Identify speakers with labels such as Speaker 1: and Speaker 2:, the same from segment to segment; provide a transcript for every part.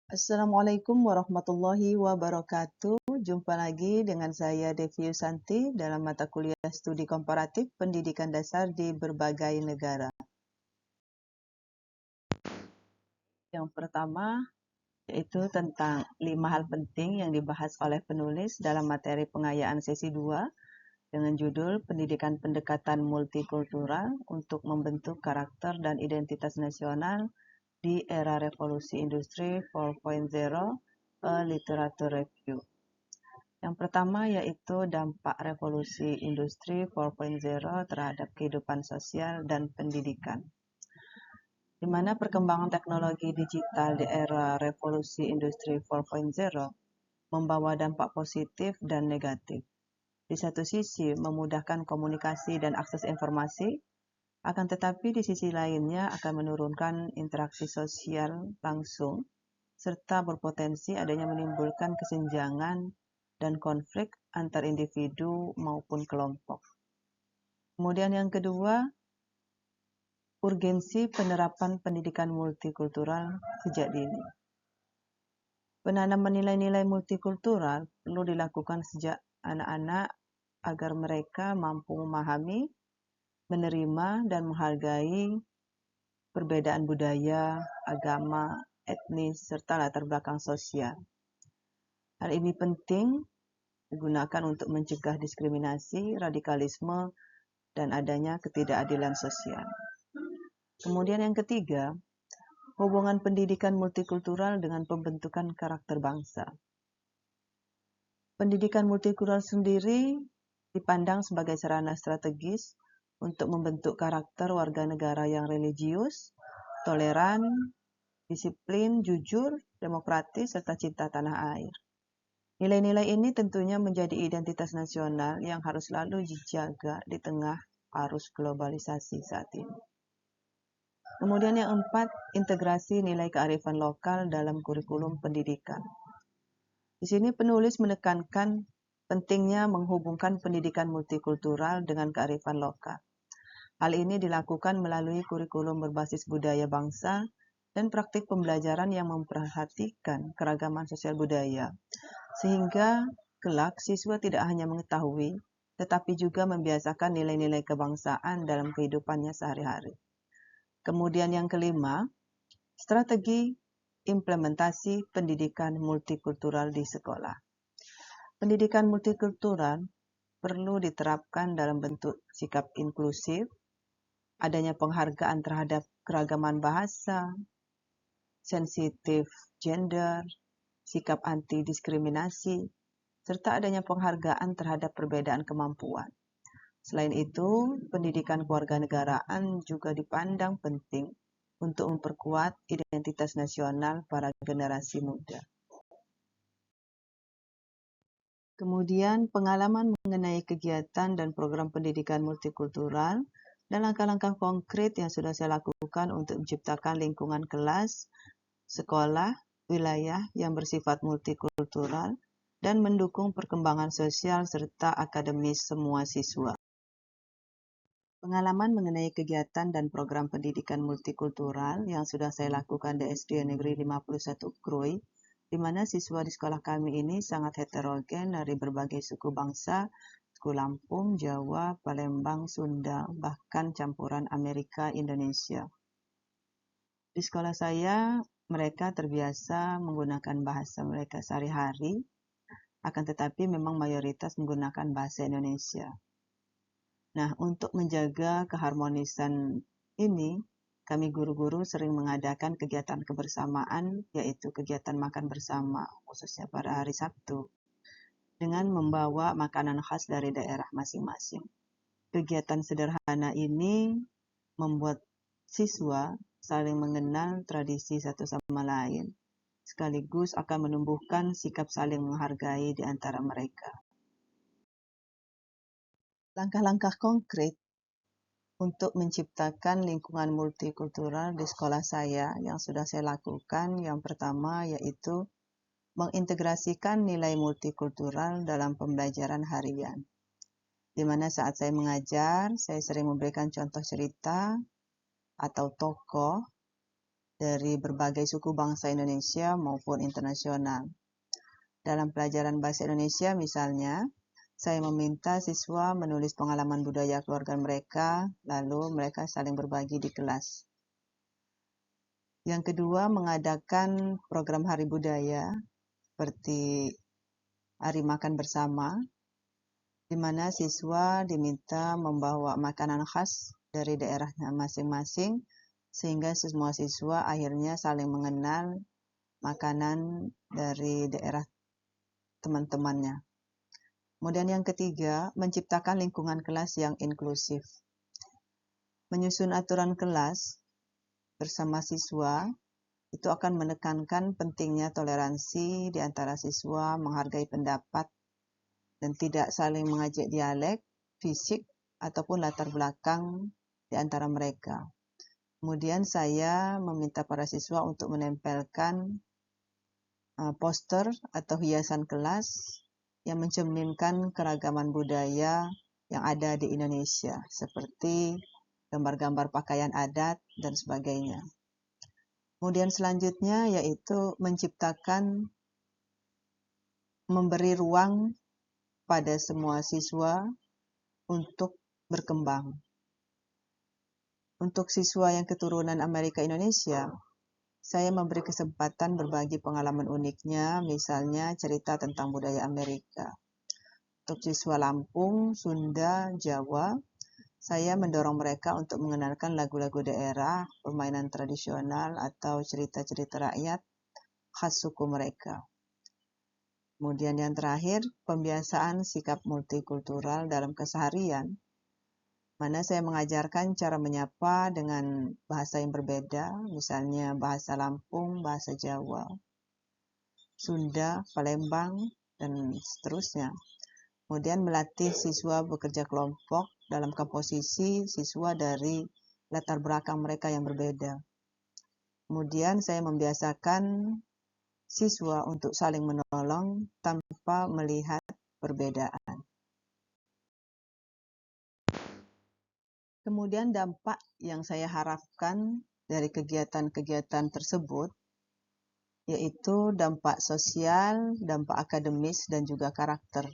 Speaker 1: Assalamualaikum warahmatullahi wabarakatuh. Jumpa lagi dengan saya Devi Yusanti dalam mata kuliah Studi Komparatif Pendidikan Dasar di berbagai negara. Yang pertama yaitu tentang 5 hal penting yang dibahas oleh penulis dalam materi pengayaan sesi 2 dengan judul Pendidikan Pendekatan Multikultural untuk Membentuk Karakter dan Identitas Nasional di Era Revolusi Industri 4.0, a Literature Review. Yang pertama yaitu dampak revolusi industri 4.0 terhadap kehidupan sosial dan pendidikan. Di mana perkembangan teknologi digital di era revolusi industri 4.0 membawa dampak positif dan negatif. Di satu sisi memudahkan komunikasi dan akses informasi, akan tetapi di sisi lainnya akan menurunkan interaksi sosial langsung, serta berpotensi adanya menimbulkan kesenjangan dan konflik antar individu maupun kelompok. Kemudian yang kedua, urgensi penerapan pendidikan multikultural sejak dini. Penanaman nilai-nilai multikultural perlu dilakukan sejak anak-anak agar mereka mampu memahami, menerima, dan menghargai perbedaan budaya, agama, etnis, serta latar belakang sosial. Hal ini penting digunakan untuk mencegah diskriminasi, radikalisme, dan adanya ketidakadilan sosial. Kemudian yang ketiga, hubungan pendidikan multikultural dengan pembentukan karakter bangsa. Pendidikan multikultural sendiri dipandang sebagai sarana strategis untuk membentuk karakter warga negara yang religius, toleran, disiplin, jujur, demokratis, serta cinta tanah air. Nilai-nilai ini tentunya menjadi identitas nasional yang harus selalu dijaga di tengah arus globalisasi saat ini. Kemudian yang empat, integrasi nilai kearifan lokal dalam kurikulum pendidikan. Di sini penulis menekankan pentingnya menghubungkan pendidikan multikultural dengan kearifan lokal. Hal ini dilakukan melalui kurikulum berbasis budaya bangsa dan praktik pembelajaran yang memperhatikan keragaman sosial budaya, sehingga kelak siswa tidak hanya mengetahui, tetapi juga membiasakan nilai-nilai kebangsaan dalam kehidupannya sehari-hari. Kemudian yang kelima, strategi implementasi pendidikan multikultural di sekolah. Pendidikan multikultural perlu diterapkan dalam bentuk sikap inklusif, adanya penghargaan terhadap keragaman bahasa, sensitif gender, sikap anti-diskriminasi, serta adanya penghargaan terhadap perbedaan kemampuan. Selain itu, pendidikan kewarganegaraan juga dipandang penting untuk memperkuat identitas nasional para generasi muda. Kemudian, pengalaman mengenai kegiatan dan program pendidikan multikultural dan langkah-langkah konkret yang sudah saya lakukan untuk menciptakan lingkungan kelas, sekolah, wilayah yang bersifat multikultural, dan mendukung perkembangan sosial serta akademis semua siswa. Pengalaman mengenai kegiatan dan program pendidikan multikultural yang sudah saya lakukan di SD Negeri 51 Krui, di mana siswa di sekolah kami ini sangat heterogen dari berbagai suku bangsa, suku Lampung, Jawa, Palembang, Sunda, bahkan campuran Amerika, Indonesia. Di sekolah saya, mereka terbiasa menggunakan bahasa mereka sehari-hari, akan tetapi memang mayoritas menggunakan bahasa Indonesia. Nah, untuk menjaga keharmonisan ini, kami guru-guru sering mengadakan kegiatan kebersamaan, yaitu kegiatan makan bersama, khususnya pada hari Sabtu, dengan membawa makanan khas dari daerah masing-masing. Kegiatan sederhana ini membuat siswa saling mengenal tradisi satu sama lain, sekaligus akan menumbuhkan sikap saling menghargai di antara mereka. Langkah-langkah konkret untuk menciptakan lingkungan multikultural di sekolah saya yang sudah saya lakukan, yang pertama yaitu mengintegrasikan nilai multikultural dalam pembelajaran harian. Di mana saat saya mengajar, saya sering memberikan contoh cerita atau tokoh dari berbagai suku bangsa Indonesia maupun internasional. Dalam pelajaran bahasa Indonesia misalnya, saya meminta siswa menulis pengalaman budaya keluarga mereka, lalu mereka saling berbagi di kelas. Yang kedua, mengadakan program hari budaya, seperti hari makan bersama, di mana siswa diminta membawa makanan khas dari daerahnya masing-masing, sehingga semua siswa akhirnya saling mengenal makanan dari daerah teman-temannya. Kemudian yang ketiga, menciptakan lingkungan kelas yang inklusif. Menyusun aturan kelas bersama siswa itu akan menekankan pentingnya toleransi di antara siswa, menghargai pendapat, dan tidak saling mengajak dialek, fisik, ataupun latar belakang di antara mereka. Kemudian saya meminta para siswa untuk menempelkan poster atau hiasan kelas yang mencerminkan keragaman budaya yang ada di Indonesia, seperti gambar-gambar pakaian adat dan sebagainya. Kemudian selanjutnya yaitu memberi ruang pada semua siswa untuk berkembang. Untuk siswa yang keturunan Amerika Indonesia, saya memberi kesempatan berbagi pengalaman uniknya, misalnya cerita tentang budaya Amerika. Untuk siswa Lampung, Sunda, Jawa, saya mendorong mereka untuk mengenalkan lagu-lagu daerah, permainan tradisional, atau cerita-cerita rakyat khas suku mereka. Kemudian yang terakhir, pembiasaan sikap multikultural dalam keseharian, mana saya mengajarkan cara menyapa dengan bahasa yang berbeda, misalnya bahasa Lampung, bahasa Jawa, Sunda, Palembang, dan seterusnya. Kemudian melatih siswa bekerja kelompok dalam komposisi siswa dari latar belakang mereka yang berbeda. Kemudian saya membiasakan siswa untuk saling menolong tanpa melihat perbedaan. Kemudian dampak yang saya harapkan dari kegiatan-kegiatan tersebut yaitu dampak sosial, dampak akademis, dan juga karakter.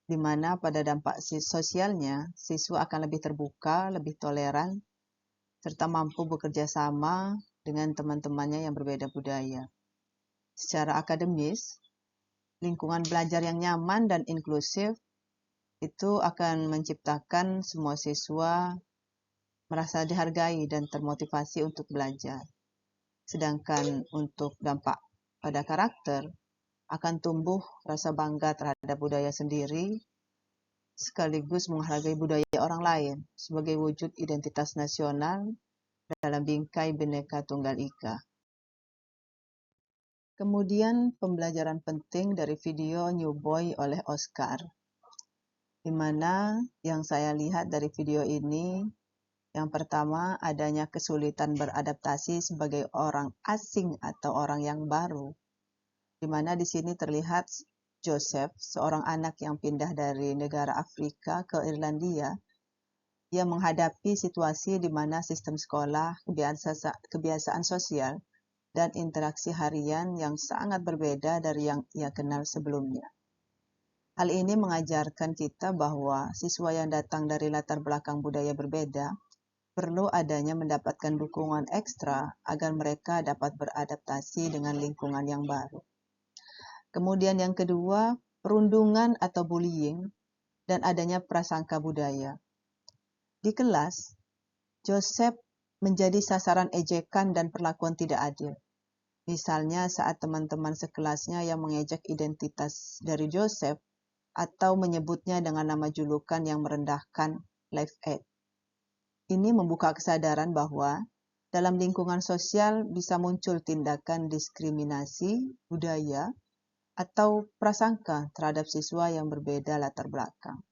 Speaker 1: Di mana pada dampak sosialnya, siswa akan lebih terbuka, lebih toleran, serta mampu bekerja sama dengan teman-temannya yang berbeda budaya. Secara akademis, lingkungan belajar yang nyaman dan inklusif itu akan menciptakan semua siswa merasa dihargai dan termotivasi untuk belajar. Sedangkan untuk dampak pada karakter, akan tumbuh rasa bangga terhadap budaya sendiri, sekaligus menghargai budaya orang lain sebagai wujud identitas nasional dalam bingkai Bhinneka Tunggal Ika. Kemudian pembelajaran penting dari video New Boy oleh Oscar, di mana yang saya lihat dari video ini, yang pertama adanya kesulitan beradaptasi sebagai orang asing atau orang yang baru, di mana di sini terlihat Joseph, seorang anak yang pindah dari negara Afrika ke Irlandia, ia menghadapi situasi di mana sistem sekolah, kebiasaan sosial, dan interaksi harian yang sangat berbeda dari yang ia kenal sebelumnya. Hal ini mengajarkan kita bahwa siswa yang datang dari latar belakang budaya berbeda perlu adanya mendapatkan dukungan ekstra agar mereka dapat beradaptasi dengan lingkungan yang baru. Kemudian yang kedua, perundungan atau bullying dan adanya prasangka budaya. Di kelas, Joseph menjadi sasaran ejekan dan perlakuan tidak adil. Misalnya saat teman-teman sekelasnya yang mengejek identitas dari Joseph atau menyebutnya dengan nama julukan yang merendahkan Live Aid. Ini membuka kesadaran bahwa dalam lingkungan sosial bisa muncul tindakan diskriminasi budaya atau prasangka terhadap siswa yang berbeda latar belakang.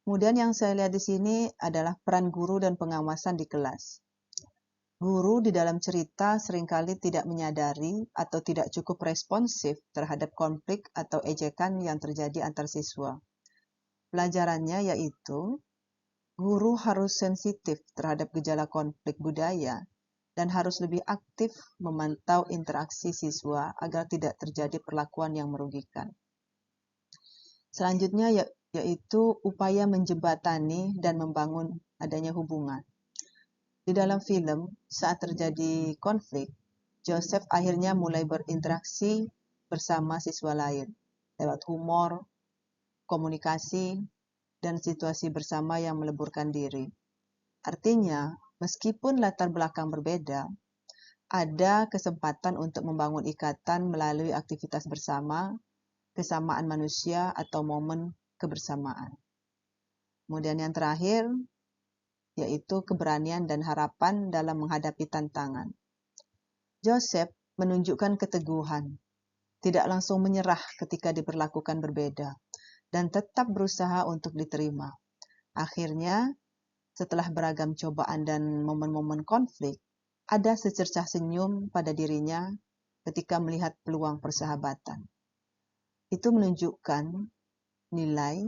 Speaker 1: Kemudian yang saya lihat di sini adalah peran guru dan pengawasan di kelas. Guru di dalam cerita seringkali tidak menyadari atau tidak cukup responsif terhadap konflik atau ejekan yang terjadi antar siswa. Pelajarannya yaitu, guru harus sensitif terhadap gejala konflik budaya dan harus lebih aktif memantau interaksi siswa agar tidak terjadi perlakuan yang merugikan. Selanjutnya yaitu upaya menjembatani dan membangun adanya hubungan. Di dalam film, saat terjadi konflik, Joseph akhirnya mulai berinteraksi bersama siswa lain lewat humor, komunikasi, dan situasi bersama yang meleburkan diri. Artinya, meskipun latar belakang berbeda, ada kesempatan untuk membangun ikatan melalui aktivitas bersama, kesamaan manusia, atau momen kebersamaan. Kemudian yang terakhir, yaitu keberanian dan harapan dalam menghadapi tantangan. Joseph menunjukkan keteguhan, tidak langsung menyerah ketika diperlakukan berbeda, dan tetap berusaha untuk diterima. Akhirnya, setelah beragam cobaan dan momen-momen konflik, ada secercah senyum pada dirinya ketika melihat peluang persahabatan. Itu menunjukkan nilai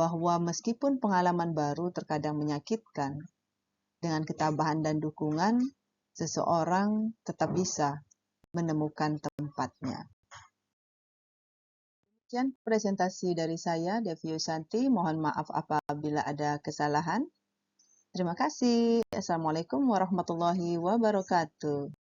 Speaker 1: bahwa meskipun pengalaman baru terkadang menyakitkan, dengan ketabahan dan dukungan, seseorang tetap bisa menemukan tempatnya. Sekian presentasi dari saya, Devi Yusanti. Mohon maaf apabila ada kesalahan. Terima kasih. Assalamualaikum warahmatullahi wabarakatuh.